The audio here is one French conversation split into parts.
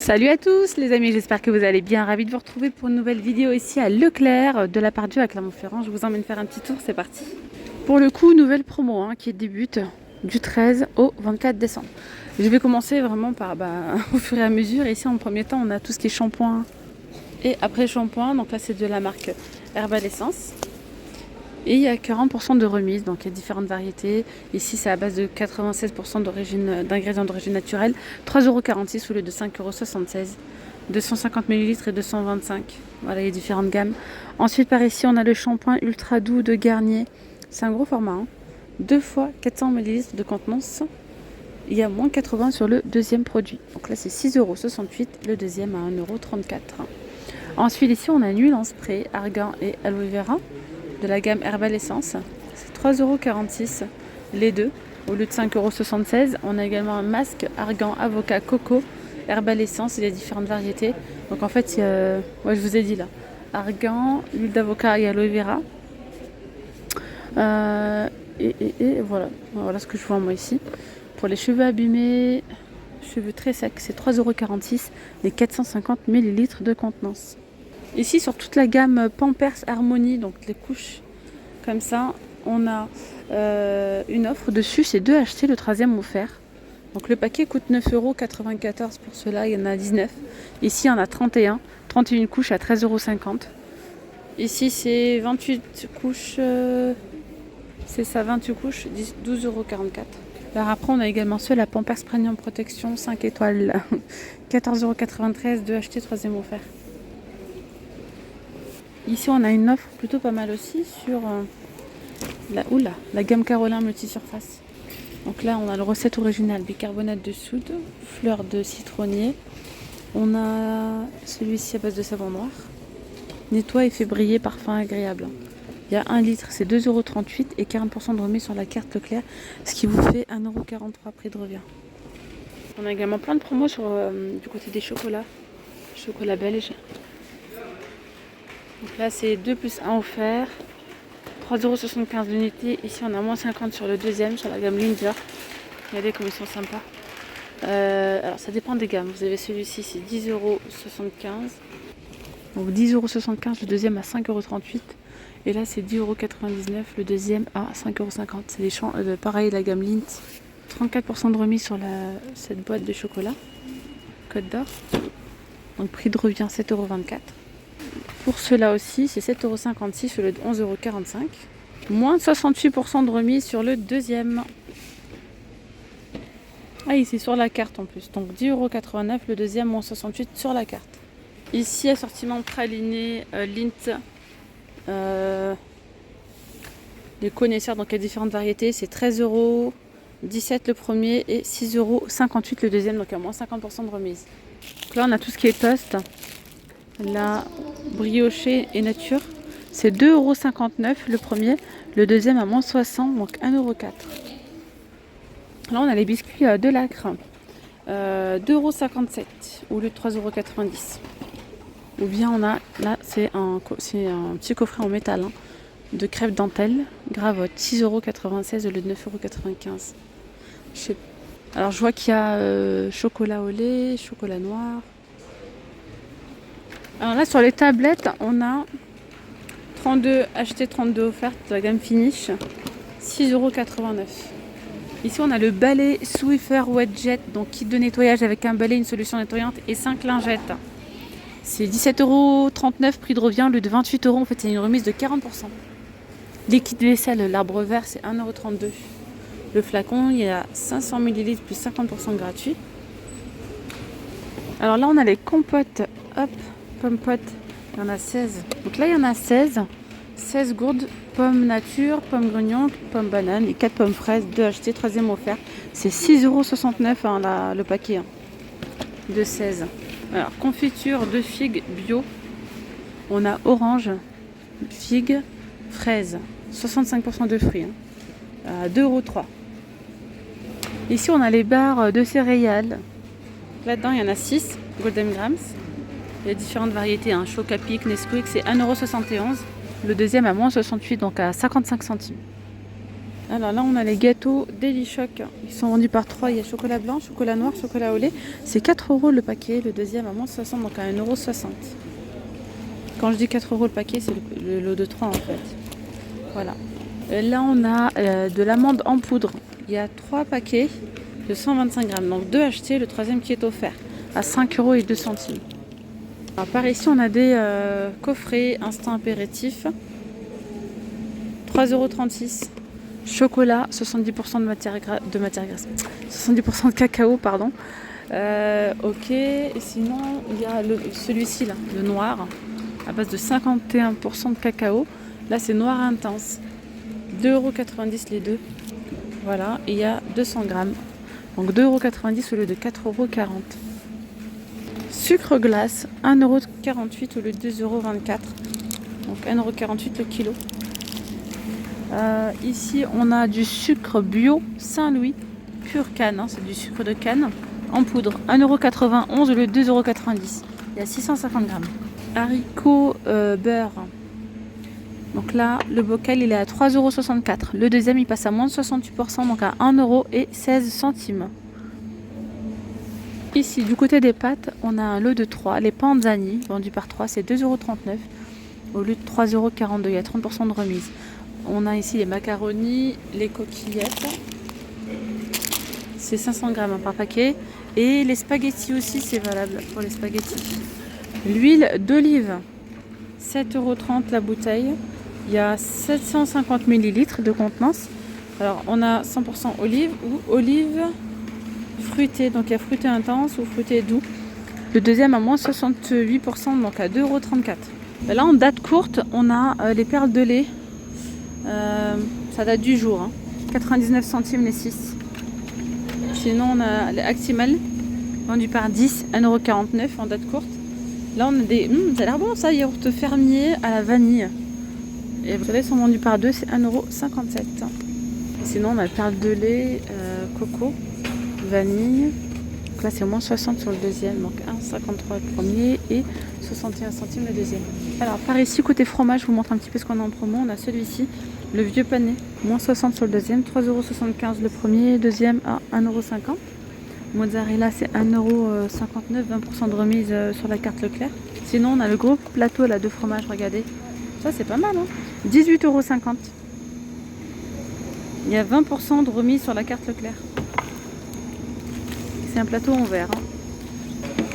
Salut à tous les amis, j'espère que vous allez bien. Ravi de vous retrouver pour une nouvelle vidéo ici à Leclerc de la part Dieu à Clermont-Ferrand. Je vous emmène faire un petit tour, c'est parti. Pour le coup, nouvelle promo qui débute du 13 au 24 décembre. Je vais commencer vraiment par au fur et à mesure. Ici en premier temps, on a tout ce qui est shampoing et après shampoing. Donc là, c'est de la marque Herbal Essence. Et il y a 40% de remise, donc il y a différentes variétés. Ici, c'est à base de 96% d'ingrédients d'origine naturelle. 3,46 € au lieu de 5,76 €. 250 ml et 225. Voilà les différentes gammes. Ensuite, par ici, on a le shampoing ultra doux de Garnier. C'est un gros format. 2 fois 400 ml de contenance. Il y a moins 80 sur le deuxième produit. Donc là, c'est 6,68 €. Le deuxième à 1,34 €. Ensuite, ici, on a une huile en spray, argan et aloe vera de la gamme Herbal Essence. C'est 3,46 € les deux au lieu de 5,76 €. On a également un masque argan, avocat, coco, Herbal Essence. Il y a différentes variétés. Donc en fait, je vous ai dit là, argan, huile d'avocat et aloe vera. Et voilà ce que je vois moi ici. Pour les cheveux abîmés, cheveux très secs, c'est 3,46 € les 450 ml de contenance. Ici, sur toute la gamme Pampers Harmonie, donc les couches comme ça, on a une offre dessus, c'est 2 achetés, le 13e offert. Donc le paquet coûte 9,94 € pour cela, il y en a 19. Ici, il y en a 31 couches à 13,50 €. Ici, c'est 28 couches, c'est ça, 28 couches, 12,44 €. Alors après, on a également ceux, la Pampers Premium Protection 5 étoiles, 14,93 €, 2 achetés, 3e offert. Ici, on a une offre plutôt pas mal aussi sur la gamme Carolin multisurface. Donc là, on a le recette originale, bicarbonate de soude, fleur de citronnier. On a celui-ci à base de savon noir. Nettoie et fait briller, parfum agréable. Il y a 1 litre, c'est 2,38 € et 40% de remise sur la carte Leclerc, ce qui vous fait 1,43 € prix de revient. On a également plein de promos du côté des chocolats belges. Donc là, c'est 2 plus 1 offert. 3,75 € l'unité. Ici, on a moins 50 sur le deuxième, sur la gamme Linzer. Regardez comme ils sont sympas. Alors, ça dépend des gammes. Vous avez celui-ci, c'est 10,75 €. Donc 10,75 € le deuxième à 5,38 €. Et là, c'est 10,99 € le deuxième à 5,50 €. C'est pareil, la gamme Lindt. 34% de remise sur cette boîte de chocolat. Côte d'Or. Donc, prix de revient 7,24 €. Pour cela aussi, c'est 7,56 € au lieu de 11,45 €. Moins 68% de remise sur le deuxième. Ah, c'est sur la carte en plus. Donc 10,89 € le deuxième, moins 68 sur la carte. Ici, assortiment praliné, Lindt. Les connaisseurs, donc il y a différentes variétés. C'est 13,17 € le premier et 6,58 € le deuxième. Donc il y a moins 50% de remise. Donc là, on a tout ce qui est toast. La brioché et nature, c'est 2,59 € le premier, le deuxième à moins 60, donc 1,04 €. Là, on a les biscuits de Lacre, 2,57 € au lieu de 3,90 €. Ou bien on a, là, c'est un petit coffret en métal de crêpes dentelle, gravotte, 6,96 € au lieu de 9,95 €. Alors, je vois qu'il y a chocolat au lait, chocolat noir. Alors là, sur les tablettes, on a 32 achetés, 32 offertes de la gamme Finish, 6,89 €. Ici, on a le balai Swiffer Wet Jet, donc kit de nettoyage avec un balai, une solution nettoyante et 5 lingettes. C'est 17,39 € prix de revient, au lieu de 28 €. En fait, c'est une remise de 40%. Liquide vaisselle, l'arbre vert, c'est 1,32 €. Le flacon, il y a 500 ml plus 50% gratuit. Alors là, on a les compotes, hop, pommes potes, il y en a 16. Donc là, il y en a 16 gourdes, pommes nature, pommes grignon, pommes banane et 4 pommes fraises, 2 achetées, 3e offert. C'est 6,69 € le paquet de 16. Alors, confiture de figues bio. On a orange, figues, fraises, 65% de fruits, à 2,03 €. Ici, on a les barres de céréales. Là-dedans, il y en a 6, Golden Grams. Il y a différentes variétés, Chocapic, Nesquik, c'est 1,71 €. Le deuxième à moins 68, donc à 55 centimes. Alors là, on a les gâteaux Daily Choc. Ils sont vendus par 3. Il y a chocolat blanc, chocolat noir, chocolat au lait. C'est 4 euros le paquet. Le deuxième à moins 60, donc à 1,60 €. Quand je dis 4 euros le paquet, c'est le lot de 3 en fait. Voilà. Là, on a de l'amande en poudre. Il y a 3 paquets de 125 grammes. Donc 2 achetés, le troisième qui est offert à 5,02 €. Alors, par ici, on a des coffrets instant apéritif. 3,36 €. Chocolat, 70% de matière grasse. 70% de cacao, pardon. Ok. Et sinon, il y a celui-ci là, le noir, à base de 51% de cacao. Là, c'est noir intense. 2,90 € les deux. Voilà. Et il y a 200 grammes. Donc 2,90 € au lieu de 4,40 €. Sucre glace, 1,48 € au lieu de 2,24 €. Donc 1,48 € le kilo. Ici, on a du sucre bio Saint-Louis, pure canne. Hein, c'est du sucre de canne en poudre. 1,91 € au lieu de 2,90 €. Il y a 650 grammes. Haricots beurre. Donc là, le bocal, il est à 3,64 €. Le deuxième, il passe à moins de 68%, donc à 1,16 €. Ici, du côté des pâtes, on a un lot de 3. Les panzani, vendus par 3, c'est 2,39 € au lieu de 3,42 €. Il y a 30% de remise. On a ici les macaronis, les coquillettes. C'est 500 grammes par paquet. Et les spaghettis aussi, c'est valable pour les spaghettis. L'huile d'olive, 7,30 € la bouteille. Il y a 750 ml de contenance. Alors, on a 100% olive ou olive fruitée. Donc, il y a fruité intense ou fruité doux. Le deuxième à moins 68%, donc à 2,34 €. Là, en date courte, on a les perles de lait. Ça date du jour. Hein. 99 centimes les 6. Sinon, on a les Actimel, vendus par 10, 1,49 € en date courte. Là, on a des. Ça a l'air bon ça, yaourt fermier à la vanille. Et vous savez, ils sont vendus par 2, c'est 1,57 €. Sinon, on a perles de lait, coco, vanille. Donc là, c'est au moins 60 sur le deuxième. Donc 1,53 € le premier et 61 centimes le deuxième. Alors, par ici, côté fromage, je vous montre un petit peu ce qu'on a en promo. On a celui-ci, le vieux pané, moins 60 sur le deuxième, 3,75 € le premier, deuxième à 1,50 €. Mozzarella, c'est 1,59 €, 20% de remise sur la carte Leclerc. Sinon, on a le gros plateau là de fromage, regardez. Ça, c'est pas mal, hein. 18,50 €. Il y a 20% de remise sur la carte Leclerc. C'est un plateau en verre. Hein.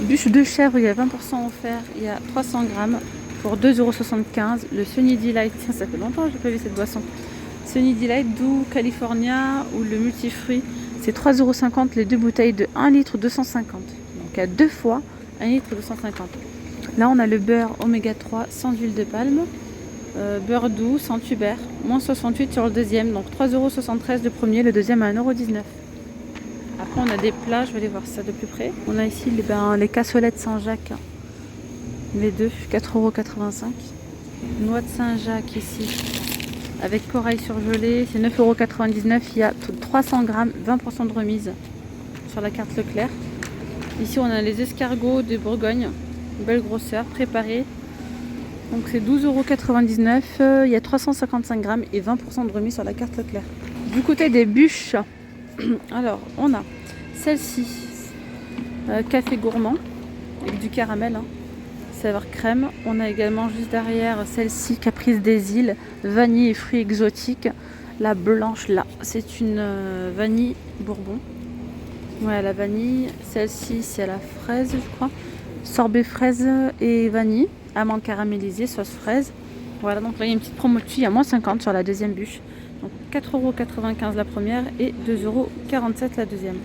Bûche de chèvre, il y a 20% offert. Il y a 300 grammes pour 2,75 €. Le Sunny Delight, tiens, ça fait longtemps que je n'ai pas vu cette boisson. Sunny Delight, doux California ou le multifruit, c'est 3,50 € les deux bouteilles de 1 litre 250. Donc à 2 fois 1 litre 250. Là, on a le beurre oméga 3 sans huile de palme. Beurre doux sans tuber, moins 68 sur le deuxième. Donc 3,73 € le premier, le deuxième à 1,19 €. Après, on a des plats, je vais aller voir ça de plus près. On a ici les cassolettes Saint-Jacques, les deux, 4,85 €. Noix de Saint-Jacques ici, avec corail surgelé, c'est 9,99 €. Il y a 300 grammes, 20% de remise sur la carte Leclerc. Ici, on a les escargots de Bourgogne, belle grosseur, préparés. Donc c'est 12,99 €. Il y a 355 grammes et 20% de remise sur la carte Leclerc. Du côté des bûches, alors on a celle-ci, café gourmand avec du caramel, hein, saveur crème. On a également juste derrière celle-ci, caprice des îles, vanille et fruits exotiques. La blanche là, c'est une vanille bourbon. Ouais, la vanille. Celle-ci, c'est à la fraise, je crois. Sorbet fraise et vanille. Amande caramélisée, sauce fraise. Voilà, donc là il y a une petite promo dessus, il y a moins 50 sur la deuxième bûche. Donc 4,95 € la première et 2,47 € la deuxième.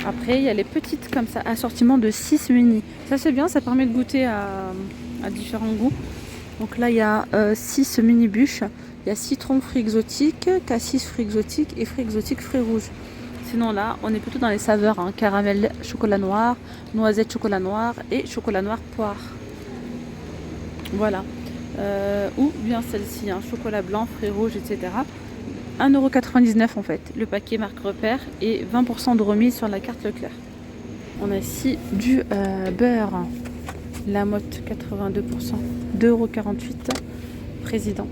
Après, il y a les petites comme ça, assortiment de 6 mini. Ça c'est bien, ça permet de goûter à différents goûts. Donc là il y a 6 mini bûches. Il y a citron, fruits exotiques, cassis, fruits exotiques et fruits exotiques, fruits rouges. Sinon là, on est plutôt dans les saveurs, hein, caramel, chocolat noir, noisette, chocolat noir et chocolat noir poire. Voilà. Ou bien celle-ci, hein, chocolat blanc, fruits rouges, etc. 1,99 € en fait, le paquet marque repère et 20% de remise sur la carte Leclerc. On a ici du beurre, la motte 82%, 2,48 € président.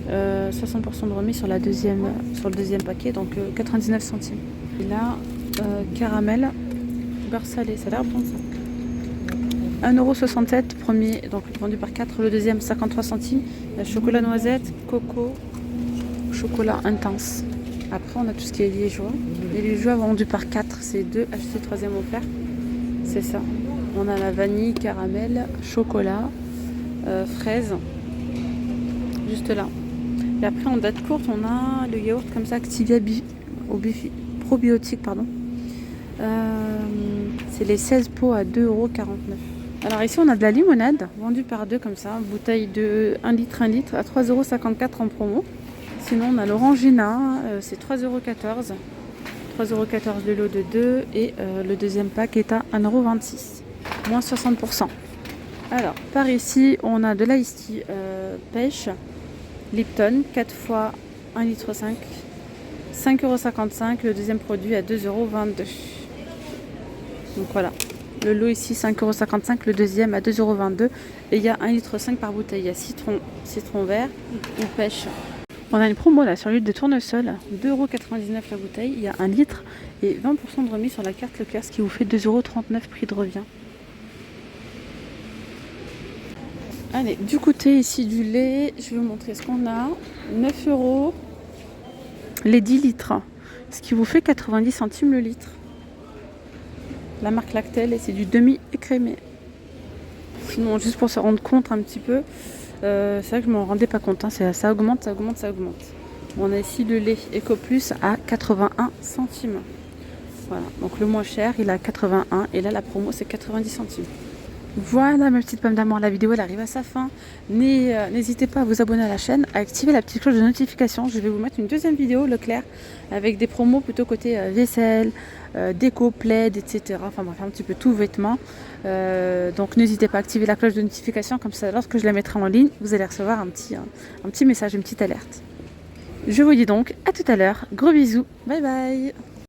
60% de remise sur, sur le deuxième paquet, donc 99 centimes. Et là, caramel, beurre salé, ça a l'air bon ça. 1,67 €, premier, donc vendu par 4, le deuxième 53 centimes. Chocolat noisette, coco, chocolat intense. Après, on a tout ce qui est liégeois. Les liégeois vendus par 4, c'est 2 achetés, troisième offert. C'est ça. On a la vanille, caramel, chocolat, fraise, juste là. Et après, en date courte, on a le yaourt comme ça, Activia probiotique, pardon. C'est les 16 pots à 2,49 €. Alors ici, on a de la limonade, vendue par 2 comme ça, bouteille de 1 litre à 3,54 € en promo. Sinon, on a l'orangina, c'est 3,14 €. 3,14 € le lot de 2 et le deuxième pack est à 1,26 €, moins 60%. Alors, par ici, on a de l'ice tea pêche, Lipton, 4 fois 1,5 litre, 5,55 €, le deuxième produit à 2,22 €. Donc voilà, le lot ici 5,55 €, le deuxième à 2,22 € et il y a 1,5 litre par bouteille. Il y a citron vert ou pêche. On a une promo là sur l'huile de tournesol, 2,99 € la bouteille, il y a 1 litre et 20% de remise sur la carte Leclerc, ce qui vous fait 2,39 € prix de revient. Allez, du côté ici du lait, je vais vous montrer ce qu'on a. 9 € les 10 litres, ce qui vous fait 90 centimes le litre. La marque Lactel et c'est du demi-écrémé. Sinon, juste pour se rendre compte un petit peu, c'est vrai que je ne m'en rendais pas compte, hein, ça augmente. On a ici le lait EcoPlus à 81 centimes. Voilà, donc le moins cher, il est à 81 et là la promo c'est 90 centimes. Voilà mes petites pommes d'amour, la vidéo elle arrive à sa fin. N'hésitez pas à vous abonner à la chaîne, à activer la petite cloche de notification. Je vais vous mettre une deuxième vidéo Leclerc avec des promos plutôt côté vaisselle, déco, plaid, etc. Enfin bref, un petit peu tout vêtements. Donc n'hésitez pas à activer la cloche de notification, comme ça lorsque je la mettrai en ligne, vous allez recevoir un petit message, une petite alerte. Je vous dis donc à tout à l'heure, gros bisous, bye bye.